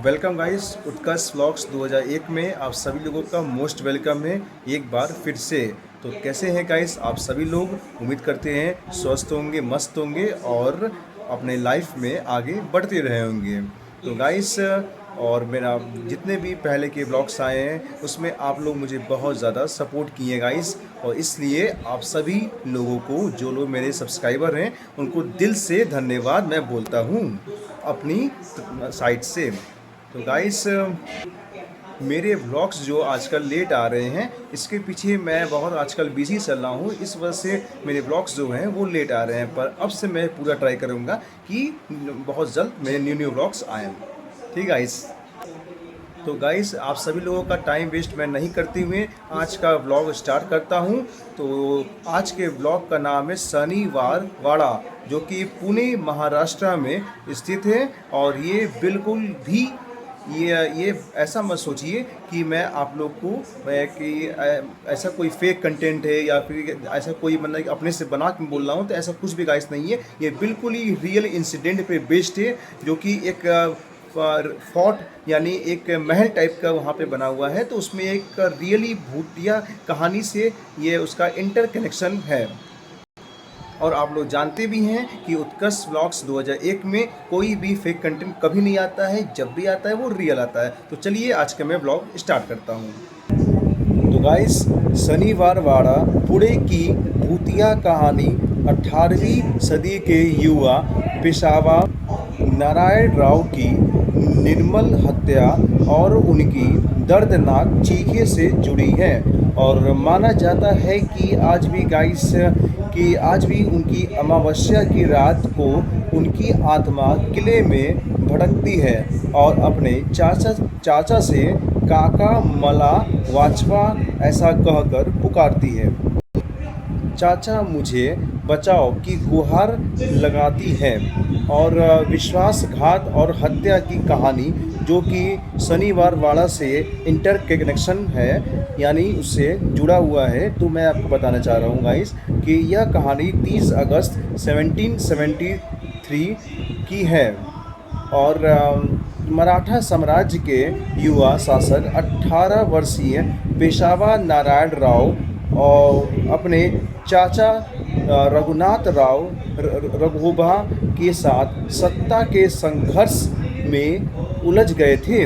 Welcome guys, उत्कर्ष vlogs 2001 में आप सभी लोगों का मोस्ट वेलकम है एक बार फिर से। तो कैसे हैं गाइस आप सभी लोग? उम्मीद करते हैं स्वस्थ होंगे, मस्त होंगे और अपने लाइफ में आगे बढ़ते रहे होंगे। तो गाइस, और मेरा जितने भी पहले के ब्लॉग्स आए हैं उसमें आप लोग मुझे बहुत ज़्यादा सपोर्ट किए गाइस, और इसलिए आप सभी लोगों को, जो लोग मेरे सब्सक्राइबर हैं, उनको दिल से धन्यवाद मैं बोलता हूँ अपनी साइड से। तो गाइस, मेरे व्लॉग्स जो आजकल लेट आ रहे हैं इसके पीछे मैं बहुत आजकल बिजी चल रहा हूँ, इस वजह से मेरे व्लॉग्स जो हैं वो लेट आ रहे हैं। पर अब से मैं पूरा ट्राई करूँगा कि बहुत जल्द मेरे न्यू व्लॉग्स आएँ। ठीक गाइस। तो गाइस, आप सभी लोगों का टाइम वेस्ट मैं नहीं करते हुए आज का व्लॉग स्टार्ट करता हूं। तो आज के व्लॉग का नाम है शनिवार वाड़ा, जो कि पुणे महाराष्ट्र में स्थित है। और ये बिल्कुल भी ये ऐसा मत सोचिए कि मैं आप लोग को ऐसा कोई फेक कंटेंट है या फिर ऐसा कोई मतलब कि अपने से बना के बोल रहा हूँ, तो ऐसा कुछ भी गाइस नहीं है। ये बिल्कुल ही रियल इंसिडेंट पे बेस्ड है, जो कि एक फोर्ट यानी एक महल टाइप का वहाँ पे बना हुआ है। तो उसमें एक रियली भूतिया कहानी से ये उसका इंटर कनेक्शन है। और आप लोग जानते भी हैं कि उत्कर्ष व्लॉग्स 2001 में कोई भी फेक कंटेंट कभी नहीं आता है, जब भी आता है वो रियल आता है। तो चलिए आज का मैं व्लॉग स्टार्ट करता हूँ। तो गाइस, शनिवार वाड़ा पुणे की भूतिया कहानी 18वीं सदी के युवा पेशवा नारायण राव की निर्मल हत्या और उनकी दर्दनाक चीखे से जुड़ी है। और माना जाता है कि आज भी गाइस, कि आज भी उनकी अमावस्या की रात को उनकी आत्मा किले में भटकती है और अपने चाचा से काका मला वाचवा ऐसा कहकर पुकारती है। चाचा मुझे बचाओ की गुहार लगाती है। और विश्वासघात और हत्या की कहानी, जो कि शनिवार वाड़ा से इंटर कनेक्शन है, यानी उससे जुड़ा हुआ है। तो मैं आपको बताना चाह रहा हूँ गाइस कि यह कहानी 30 अगस्त 1773 की है। और मराठा साम्राज्य के युवा शासक 18 वर्षीय पेशवा नारायण राव और अपने चाचा रघुनाथ राव रघुबा के साथ सत्ता के संघर्ष में उलझ गए थे।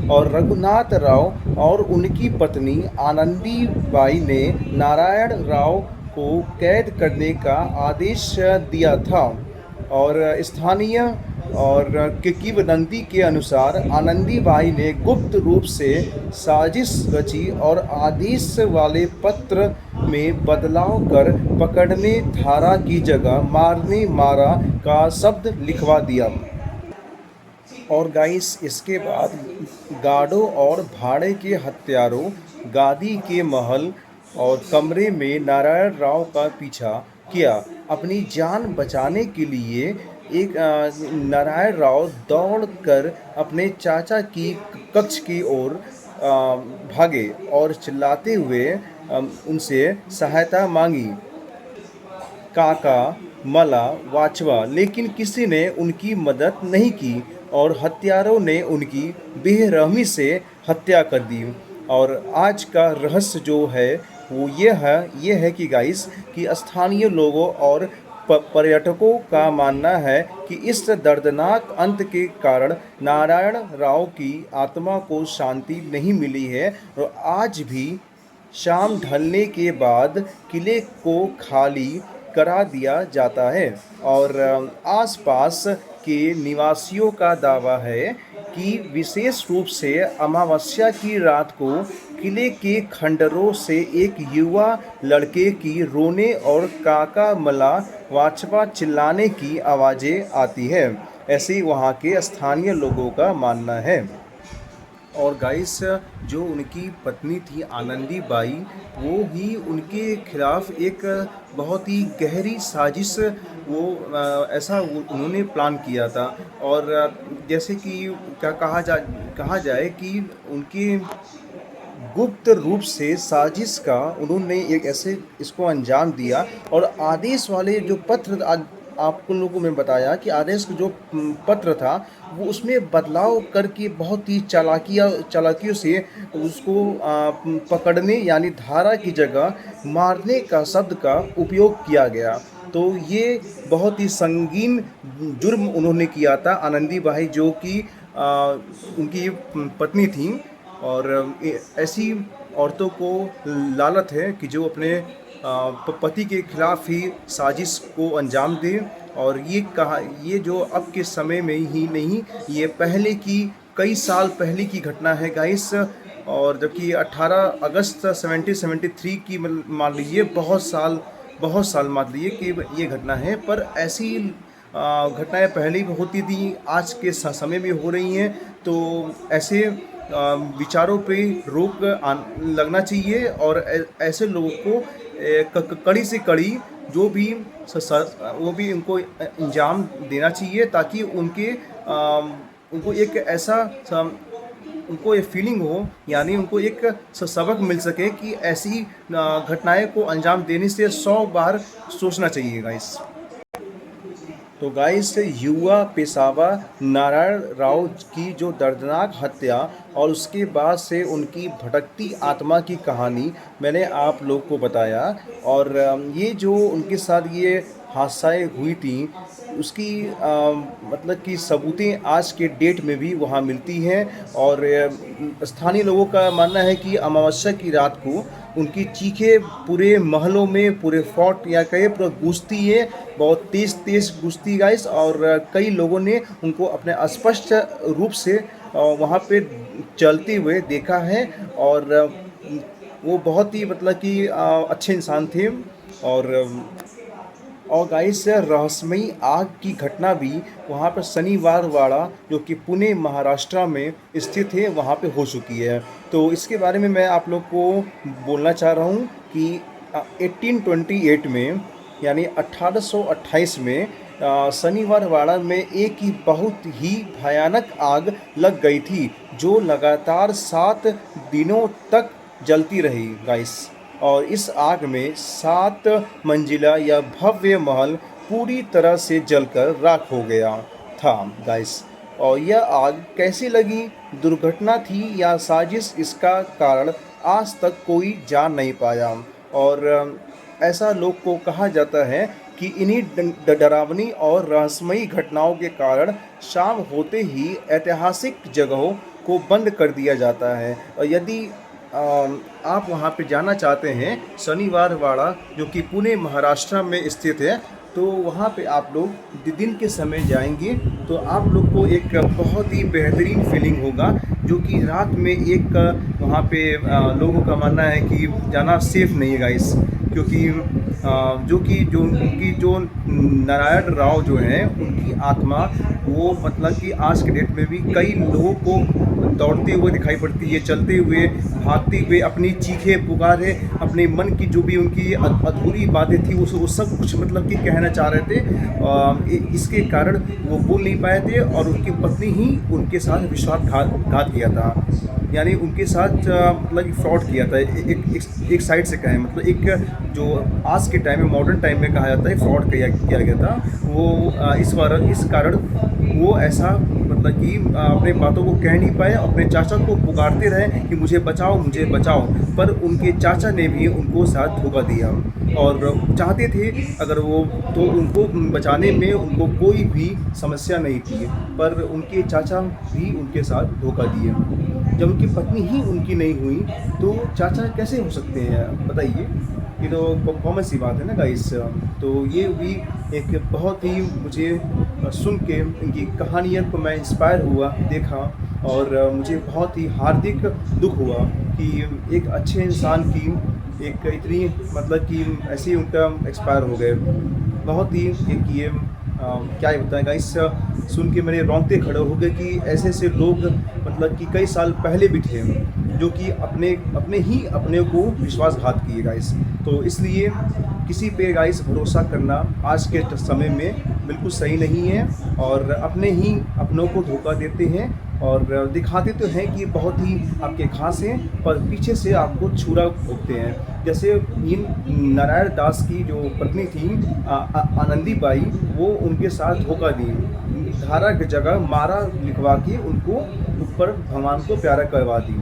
और रघुनाथ राव और उनकी पत्नी आनंदी बाई ने नारायण राव को कैद करने का आदेश दिया था। और स्थानीय और किंवदंती के अनुसार आनंदीबाई ने गुप्त रूप से साजिश रची और आदेश वाले पत्र में बदलाव कर पकड़ने धारा की जगह मारने मारा का शब्द लिखवा दिया। और गाइस, इसके बाद गार्डों और भाड़े के हत्यारों गादी के महल और कमरे में नारायण राव का पीछा किया। अपनी जान बचाने के लिए एक नारायण राव दौड़कर अपने चाचा की कक्ष की ओर भागे और चिल्लाते हुए उनसे सहायता मांगी, काका मला वाचवा। लेकिन किसी ने उनकी मदद नहीं की और हत्यारों ने उनकी बेरहमी से हत्या कर दी। और आज का रहस्य जो है वो ये है कि गाइस, कि स्थानीय लोगों और पर्यटकों का मानना है कि इस दर्दनाक अंत के कारण नारायण राव की आत्मा को शांति नहीं मिली है। और आज भी शाम ढलने के बाद किले को खाली करा दिया जाता है। और आसपास के निवासियों का दावा है कि विशेष रूप से अमावस्या की रात को किले के खंडरों से एक युवा लड़के की रोने और काका मला वाचवा चिल्लाने की आवाज़ें आती है। ऐसे ही वहाँ के स्थानीय लोगों का मानना है। और गाइस, जो उनकी पत्नी थी आनंदी बाई, वो ही उनके खिलाफ एक बहुत ही गहरी साजिश ऐसा उन्होंने प्लान किया था। और जैसे कि क्या कहा जाए कि उनके गुप्त रूप से साजिश का उन्होंने एक ऐसे इसको अंजाम दिया। और आदेश वाले जो पत्र आपको लोगों को मैं बताया कि आदेश का जो पत्र था वो उसमें बदलाव करके बहुत ही चालाकियों से उसको पकड़ने यानी धारा की जगह मारने का शब्द का उपयोग किया गया। तो ये बहुत ही संगीन जुर्म उन्होंने किया था, आनंदीबाई जो कि उनकी पत्नी थी। और ऐसी औरतों को लालत है कि जो अपने पति के खिलाफ ही साजिश को अंजाम दें। और ये जो अब के समय में ही नहीं, ये पहले की कई साल पहले की घटना है गाइस। और जबकि 18 अगस्त 1773 की मान लीजिए बहुत साल मान लीजिए कि ये घटना है। पर ऐसी घटनाएं पहले भी होती थी, आज के समय में हो रही हैं। तो ऐसे विचारों पे रोक लगना चाहिए और ऐसे लोगों को कड़ी से कड़ी जो भी वो भी उनको अंजाम देना चाहिए, ताकि उनको एक ऐसा उनको ये फीलिंग हो, यानी उनको एक सबक मिल सके कि ऐसी घटनाएं को अंजाम देने से 100 बार सोचना चाहिए गाइस। तो गाइस, युवा पेशवा नारायण राव की जो दर्दनाक हत्या और उसके बाद से उनकी भटकती आत्मा की कहानी मैंने आप लोग को बताया। और ये जो उनके साथ ये हादसाएँ हुई थी उसकी मतलब कि सबूतें आज के डेट में भी वहाँ मिलती हैं। और स्थानीय लोगों का मानना है कि अमावस्या की रात को उनकी चीखें पूरे महलों में, पूरे फोर्ट या कहे पूरा गूंजती है, बहुत तेज़ तेज़ गूंजती गाइस। और कई लोगों ने उनको अपने स्पष्ट रूप से वहाँ पे चलते हुए देखा है। और वो बहुत ही मतलब कि अच्छे इंसान थे। और गाइस, रहस्यमयी आग की घटना भी वहाँ पर शनिवार वाड़ा जो कि पुणे महाराष्ट्र में स्थित है वहाँ पे हो चुकी है। तो इसके बारे में मैं आप लोग को बोलना चाह रहा हूँ कि 1828 में यानी 1828 में शनिवार वाड़ा में एक ही बहुत ही भयानक आग लग गई थी, जो लगातार 7 दिनों तक जलती रही गाइस। और इस आग में 7 मंजिला या भव्य महल पूरी तरह से जलकर राख हो गया था गाइस। और यह आग कैसे लगी, दुर्घटना थी या साजिश, इसका कारण आज तक कोई जान नहीं पाया। और ऐसा लोग को कहा जाता है कि इन्हीं डरावनी और रहस्यमयी घटनाओं के कारण शाम होते ही ऐतिहासिक जगहों को बंद कर दिया जाता है। और यदि आप वहाँ पे जाना चाहते हैं, शनिवार वाड़ा जो कि पुणे महाराष्ट्र में स्थित है, तो वहाँ पे आप लोग दिन के समय जाएंगे तो आप लोग को एक बहुत ही बेहतरीन फीलिंग होगा। जो कि रात में एक वहाँ पे लोगों का मानना है कि जाना सेफ़ नहीं है गाइस, क्योंकि उनकी जो नारायण राव जो हैं उनकी आत्मा वो मतलब कि आज के डेट में भी कई लोगों को दौड़ते हुए दिखाई पड़ती है, चलते हुए, भागते हुए, अपनी चीखें पुकारें, अपने मन की जो भी उनकी अधूरी बातें थी वो सब कुछ मतलब कि कहना चाह रहे थे। इसके कारण वो बोल नहीं पाए थे और उनकी पत्नी ही उनके साथ विश्वासघात किया था, यानी उनके साथ मतलब फ्रॉड किया था। एक साइड से कहें मतलब एक जो आज के टाइम में मॉडर्न टाइम में कहा जाता है फ्रॉड किया गया था वो। इस कारण वो ऐसा मतलब कि अपने बातों को कह नहीं पाए, अपने चाचा को पुकारते रहे कि मुझे बचाओ मुझे बचाओ, पर उनके चाचा ने भी उनको साथ धोखा दिया। और चाहते थे अगर वो तो उनको बचाने में उनको कोई भी समस्या नहीं थी, पर उनके चाचा भी उनके साथ धोखा दिए। जब उनकी पत्नी ही उनकी नहीं हुई तो चाचा कैसे हो सकते हैं बताइए। ये तो कॉमन सी बात है ना गाइस। तो ये भी एक बहुत ही मुझे सुन के इनकी कहानियों को मैं इंस्पायर हुआ देखा, और मुझे बहुत ही हार्दिक दुख हुआ कि एक अच्छे इंसान की एक इतनी मतलब कि ऐसे उनका एक्सपायर हो गए। बहुत ही एक ये क्या ही बताएं गाइस, सुन के मेरे रोंगटे खड़े हो गए कि ऐसे ऐसे लोग मतलब कि कई साल पहले भी थे जो कि अपने को विश्वासघात किए गाइस। तो इसलिए किसी पे गाइस भरोसा करना आज के समय में बिल्कुल सही नहीं है और अपने ही अपनों को धोखा देते हैं और दिखाते तो हैं कि बहुत ही आपके खास हैं, पर पीछे से आपको छुरा भोगते हैं। जैसे इन नारायण दास की जो पत्नी थी आनंदी बाई, वो उनके साथ धोखा दी, धारा की जगह मारा लिखवा के उनको ऊपर भगवान को प्यारा करवा दी।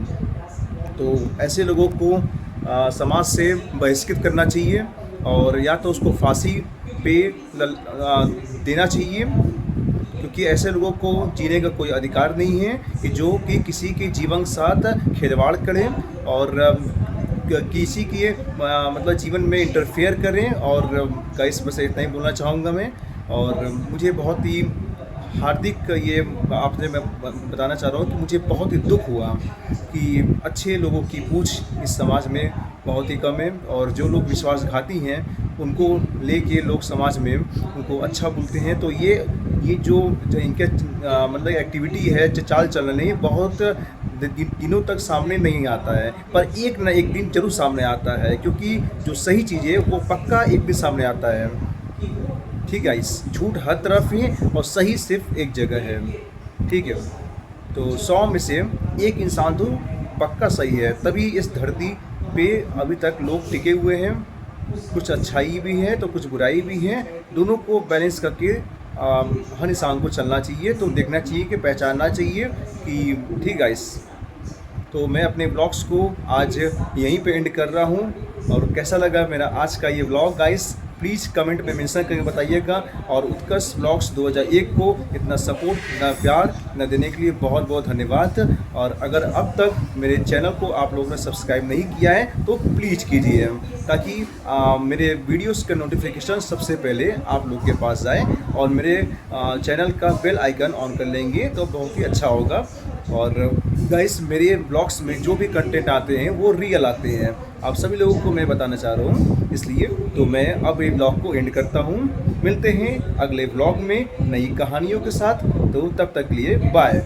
तो ऐसे लोगों को समाज से बहिष्कृत करना चाहिए और या तो उसको फांसी पे देना चाहिए, क्योंकि ऐसे लोगों को जीने का कोई अधिकार नहीं है कि जो कि किसी के जीवन के साथ खिलवाड़ करें और किसी के मतलब जीवन में इंटरफेयर करें। और गाइस बस इतना ही बोलना चाहूँगा मैं। और मुझे बहुत ही हार्दिक ये आपसे मैं बताना चाह रहा हूँ कि मुझे बहुत ही दुख हुआ कि अच्छे लोगों की पूछ इस समाज में बहुत ही कम है और जो लोग विश्वासघाती हैं उनको लेके लोग समाज में उनको अच्छा बोलते हैं। तो ये जो इनके मतलब एक्टिविटी है, जो चाल चलन है, बहुत दिनों तक सामने नहीं आता है, पर एक न एक दिन जरूर सामने आता है, क्योंकि जो सही चीज़ है वो पक्का एक दिन सामने आता है। ठीक है, इस झूठ हर तरफ है और सही सिर्फ एक जगह है। ठीक है, तो 100 में से एक इंसान तो पक्का सही है, तभी इस धरती पे अभी तक लोग टिके हुए हैं। कुछ अच्छाई भी है तो कुछ बुराई भी है, दोनों को बैलेंस करके हर इंसान को चलना चाहिए। तो देखना चाहिए कि पहचानना चाहिए कि ठीक गाइस। तो मैं अपने ब्लॉग्स को आज यहीं पे एंड कर रहा हूँ और कैसा लगा मेरा आज का ये ब्लॉग गाइस, प्लीज़ कमेंट में मेंशन करके बताइएगा। और उत्कर्ष ब्लॉग्स 2001 को इतना सपोर्ट, इतना प्यार न देने के लिए बहुत बहुत धन्यवाद। और अगर अब तक मेरे चैनल को आप लोगों ने सब्सक्राइब नहीं किया है तो प्लीज़ कीजिए, ताकि मेरे वीडियोस का नोटिफिकेशन सबसे पहले आप लोग के पास जाए और मेरे चैनल का बेल आइकन ऑन कर लेंगे तो बहुत ही अच्छा होगा। और गाइस मेरे ब्लॉग्स में जो भी कंटेंट आते हैं वो रियल आते हैं, आप सभी लोगों को मैं बताना चाह रहा हूँ, इसलिए तो मैं अब ये ब्लॉग को एंड करता हूँ। मिलते हैं अगले ब्लॉग में नई कहानियों के साथ, तो तब तक के लिए बाय।